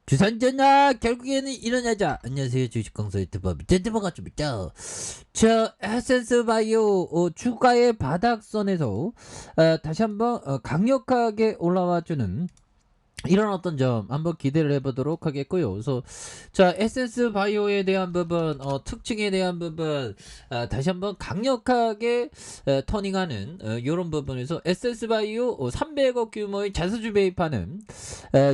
주산전화 결국에는 일어나자. 안녕하세요, 주식강사 유튜버 미텐트 반갑습니다. 저 에센스바이오 주가의 바닥선에서 다시 한번 강력하게 올라와주는 이런 어떤 점 한번 기대를 해보도록 하겠고요. 그래서 자, 에센스 바이오에 대한 부분, 특징에 대한 부분, 다시 한번 강력하게 터닝하는 이런 부분에서 에센스 바이오 300억 규모의 자사주 매입하는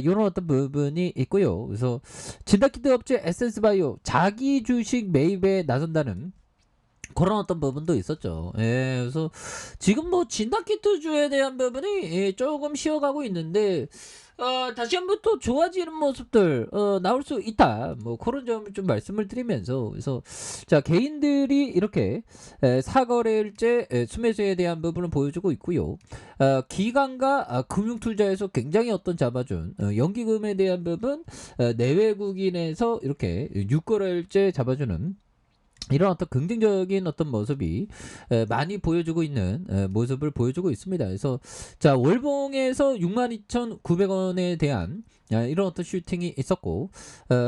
이런 어떤 부분이 있고요. 그래서 진단키트 업체 에센스 바이오 자기 주식 매입에 나선다는 그런 어떤 부분도 있었죠. 예, 그래서 지금 뭐 진단키트주에 대한 부분이 조금 쉬어가고 있는데 다시 한번 또 좋아지는 모습들 나올 수 있다. 뭐 그런 점을 좀 말씀을 드리면서, 그래서 자, 개인들이 이렇게 사거래일제 수매수에 대한 부분을 보여주고 있고요. 기관과 금융투자에서 굉장히 어떤 잡아준 연기금에 대한 부분, 내외국인에서 이렇게 6거래일제 잡아주는 이런 어떤 긍정적인 어떤 모습이 많이 보여주고 있는 모습을 보여주고 있습니다. 그래서 자, 월봉에서 62,900원에 대한 이런 어떤 슈팅이 있었고,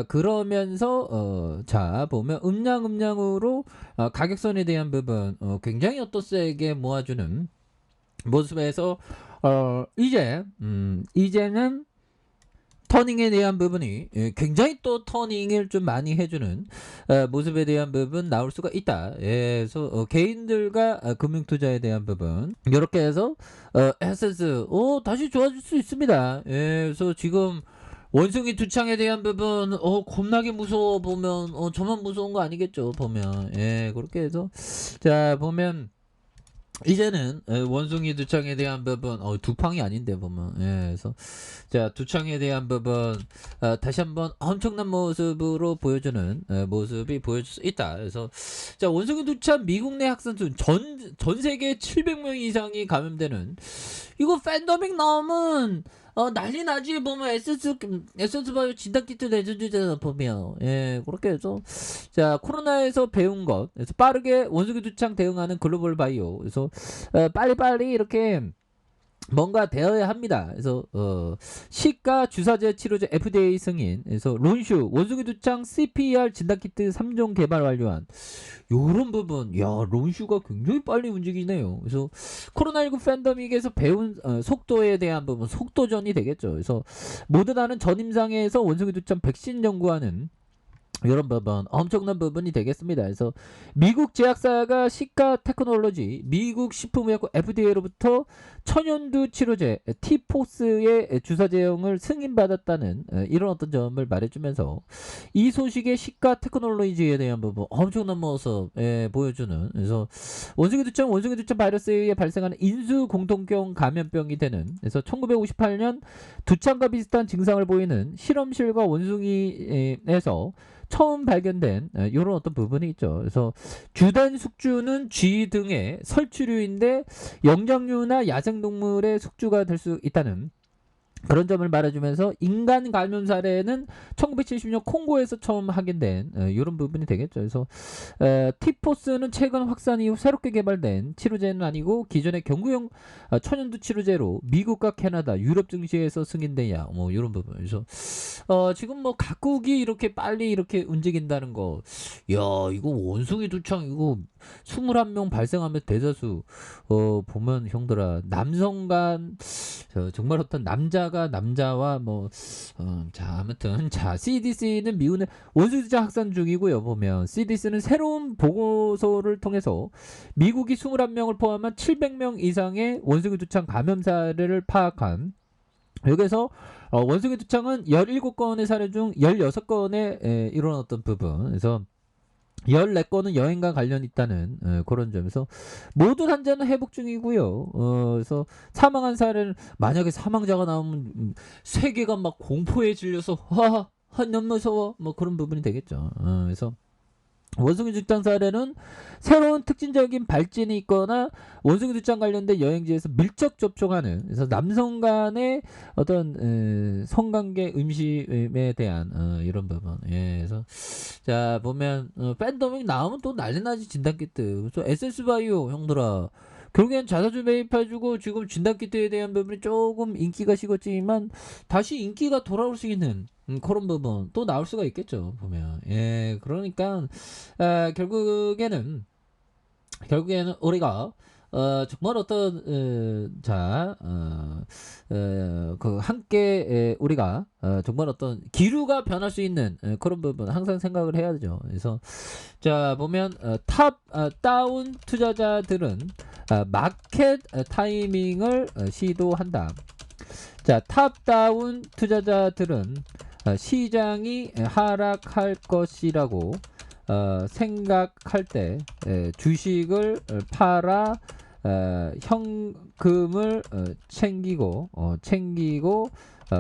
그러면서 자, 보면 음량으로 가격선에 대한 부분 굉장히 어떤 세게 모아주는 모습에서 이제는 터닝에 대한 부분이 굉장히 또 터닝을 좀 많이 해주는 모습에 대한 부분 나올 수가 있다. 그래서 개인들과 금융투자에 대한 부분 이렇게 해서 에센스 다시 좋아질 수 있습니다. 그래서 지금 원숭이 두창에 대한 부분 겁나게 무서워 보면 저만 무서운 거 아니겠죠, 보면. 그렇게 해서 자, 보면 이제는 원숭이 두창에 대한 부분 두팡이 아닌데 보면. 그래서 자, 두창에 대한 부분 다시 한번 엄청난 모습으로 보여주는 모습이 보여줄 수 있다. 그래서 자, 원숭이 두창 미국 내 확산수 전 세계 700명 이상이 감염되는 이거 팬데믹 나오면 난리 나지. 보면 에센스 바이오 진단키트 내준주잖아, 보면. 그렇게 해서 자, 코로나에서 배운 것, 그래서 빠르게 원숭이 두창 대응하는 글로벌 바이오. 그래서 빨리빨리 이렇게 뭔가 되어야 합니다. 그래서 시가 주사제 치료제 FDA 승인, 그래서 론슈 원숭이 두창 CPR 진단키트 3종 개발 완료한 요런 부분. 야, 론슈가 굉장히 빨리 움직이네요. 그래서 코로나19 팬데믹에서 배운 속도에 대한 부분, 속도전이 되겠죠. 그래서 모더나는 전임상에서 원숭이 두창 백신 연구하는 이런 부분 엄청난 부분이 되겠습니다. 그래서 미국 제약사가 시가 테크놀로지, 미국 식품의약국 FDA로부터 천연두 치료제 티포스의 주사 제형을 승인받았다는 이런 어떤 점을 말해주면서 이 소식에 시가 테크놀로지에 대한 부분 엄청난 모습 보여주는. 그래서 원숭이 두창 바이러스에 의해 발생하는 인수 공통성 감염병이 되는, 그래서 1958년 두창과 비슷한 증상을 보이는 실험실과 원숭이에서 처음 발견된 이런 어떤 부분이 있죠. 그래서 주된 숙주는 쥐 등의 설치류인데 영장류나 야생동물의 숙주가 될 수 있다는 그런 점을 말해주면서 인간 감염 사례는 1970년 콩고에서 처음 확인된 이런 부분이 되겠죠. 그래서 티포스는 최근 확산 이후 새롭게 개발된 치료제는 아니고 기존의 경구용 천연두 치료제로 미국과 캐나다, 유럽 증시에서 승인돼야 뭐 이런 부분. 그래서 지금 뭐 각국이 이렇게 빨리 이렇게 움직인다는 거, 야, 이거 원숭이 두창 이거 21명 발생하면 대다수 보면 형들아, 남성 간 정말 어떤 남자와 뭐 자, 아무튼 자, CDC는 미국의 원숭이 두창 확산 중이고요. 보면 CDC는 새로운 보고서를 통해서 미국이 21명을 포함한 700명 이상의 원숭이 두창 감염 사례를 파악한, 여기서 원숭이 두창은 17건의 사례 중 16건의 이런 어떤 부분, 그래서 14건은 여행과 관련 있다는 그런 점에서 모든 환자는 회복 중이고요. 그래서 사망한 사례는, 만약에 사망자가 나오면 세계가 막 공포에 질려서 너무 무서워 뭐 그런 부분이 되겠죠. 그래서 원숭이 두창 사례는 새로운 특징적인 발진이 있거나 원숭이 두창 관련된 여행지에서 밀접 접촉하는, 그래서 남성 간의 어떤 성관계 음식에 대한 이런 부분. 그래서 자, 보면 팬데믹 나오면 또 난리나지, 진단키트. 그래서 에센스바이오 형들아, 결국엔 자사주 매입해주고 지금 진단키트에 대한 부분이 조금 인기가 식었지만 다시 인기가 돌아올 수 있는 그런 부분 또 나올 수가 있겠죠 보면. 예, 그러니까 결국에는 우리가 정말 어떤 그 함께 우리가 정말 어떤 기류가 변할 수 있는 그런 부분 항상 생각을 해야 되죠. 그래서 자 보면 탑 다운 투자자들은 마켓 타이밍을 시도한다. 자, 탑다운 투자자들은 시장이 하락할 것이라고 생각할 때 주식을 팔아 현금을 챙기고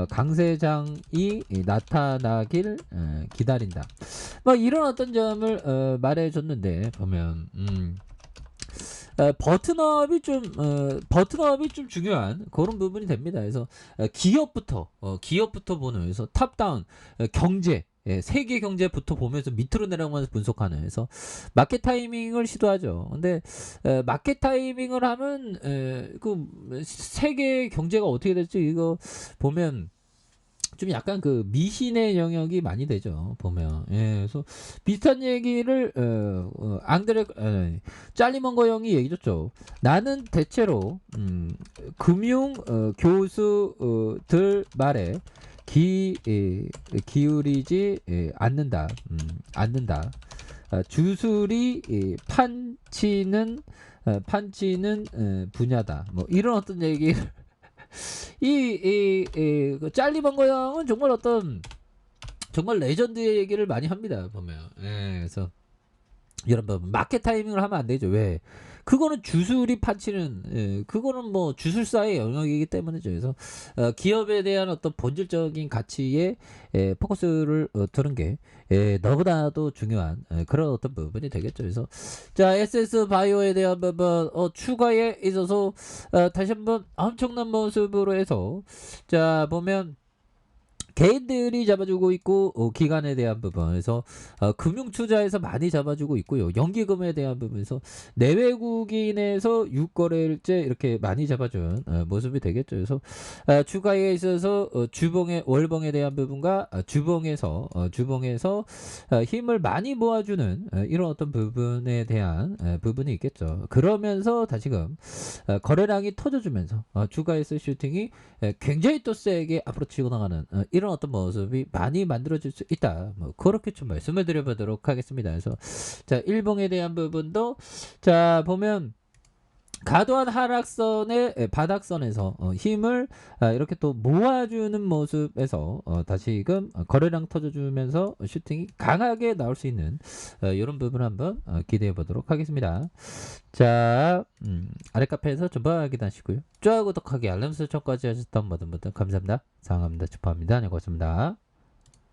강세장이 나타나길 기다린다. 뭐 이런 어떤 점을 말해줬는데 보면 버튼업이 좀 중요한 그런 부분이 됩니다. 그래서 기업부터 보는, 그래서 탑다운 경제, 세계 경제부터 보면서 밑으로 내려가면서 분석하는, 그래서 마켓 타이밍을 시도하죠. 근데 마켓 타이밍을 하면 그 세계 경제가 어떻게 될지 이거 보면 좀 약간 그 미신의 영역이 많이 되죠 보면. 예, 그래서 비슷한 얘기를 짤리먼거 형이 얘기했죠. 나는 대체로 금융 교수들 말에 기울이지 않는다. 주술이 판치는 분야다. 뭐 이런 어떤 얘기를 그 짤리먼거 형은 정말 어떤 정말 레전드의 얘기를 많이 합니다 보면. 예, 그래서 이런 부분 마켓 타이밍을 하면 안 되죠. 왜? 그거는 주술이 판치는 그거는 뭐 주술사의 영역이기 때문이죠. 그래서 기업에 대한 어떤 본질적인 가치에 포커스를 두는 게 너무나도 중요한 그런 어떤 부분이 되겠죠. 그래서 자 SS 바이오에 대한 부분 추가에 있어서 다시 한번 엄청난 모습으로 해서 자 보면 개인들이 잡아주고 있고 기관에 대한 부분에서 금융투자에서 많이 잡아주고 있고요. 연기금에 대한 부분에서 내외국인에서 6거래일째 이렇게 많이 잡아준 모습이 되겠죠. 그래서 주가에 있어서 주봉의 월봉에 대한 부분과 주봉에서 힘을 많이 모아주는 이런 어떤 부분에 대한 부분이 있겠죠. 그러면서 다시금 거래량이 터져주면서 주가에서 슈팅이 굉장히 또 세게 앞으로 치고 나가는 이런 어떤 모습이 많이 만들어질 수 있다. 뭐 그렇게 좀 말씀을 드려보도록 하겠습니다. 그래서 자 일봉에 대한 부분도 자 보면 과도한 하락선의 바닥선에서 힘을 이렇게 또 모아주는 모습에서 다시금 거래량 터져주면서 슈팅이 강하게 나올 수 있는 이런 부분 한번 기대해 보도록 하겠습니다. 자 아래 카페에서 전방 확인하시고요. 좋아요 구독하기 알람 설정까지 하셨던 모든 분들 감사합니다. 사랑합니다. 축하합니다. 네 고맙습니다.